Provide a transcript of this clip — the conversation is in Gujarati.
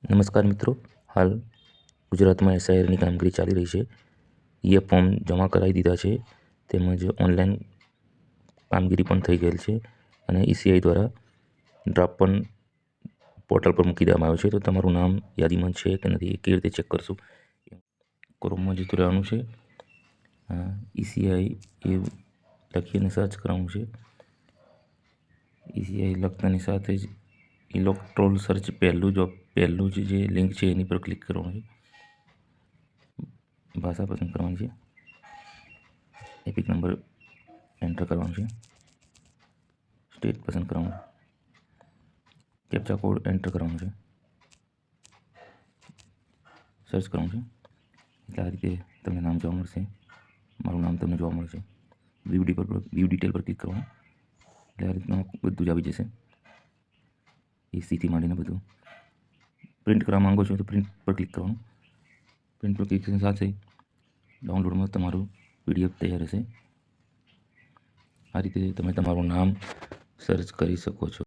નમસ્કાર મિત્રો, હાલ ગુજરાતમાં એસઆઈઆરની કામગીરી ચાલી રહી છે. એ ફોર્મ જમા કરાવી દીધા છે, તેમજ ઓનલાઈન કામગીરી પણ થઈ ગયેલ છે અને ઈસીઆઈ દ્વારા ડ્રાફ્ટ પણ પોર્ટલ પર મૂકી દેવામાં આવ્યો છે. તો તમારું નામ યાદીમાં છે કે નથી એ કેવી રીતે ચેક કરશું? ક્રોમમાં જતું રહેવાનું છે, ઈસીઆઈ એ લખીને સર્ચ કરવાનું છે. ઈસીઆઈ લખતાની સાથે જ ઇલેક્ટ્રોલ સર્ચ પહેલું જે લિંક છે એની પર ક્લિક કરવાનું છે. ભાષા પસંદ કરવાની છે, એપિક નંબર એન્ટર કરવાનો છે, સ્ટેટ પસંદ કરવાનું છે, કેપ્ચા કોડ એન્ટર કરવાનો છે, સર્ચ કરવાનું છે. એટલે આ રીતે તમને નામ જોવા મળશે. મારું નામ તમને જોવા મળશે. વ્યૂ ડિટેલ પર ક્લિક કરવાનું એટલે આ રીતના બધું જ આવી જશે. એસીથી માંડીને બધું. પ્રિન્ટ કરવા માંગો છો તો પ્રિન્ટ પર ક્લિક કરવાનું. પ્રિન્ટ પર ક્લિક કરીને સાથે ડાઉનલોડમાં તમારું પીડીએફ તૈયાર હશે. આ રીતે તમે તમારું નામ સર્ચ કરી શકો છો.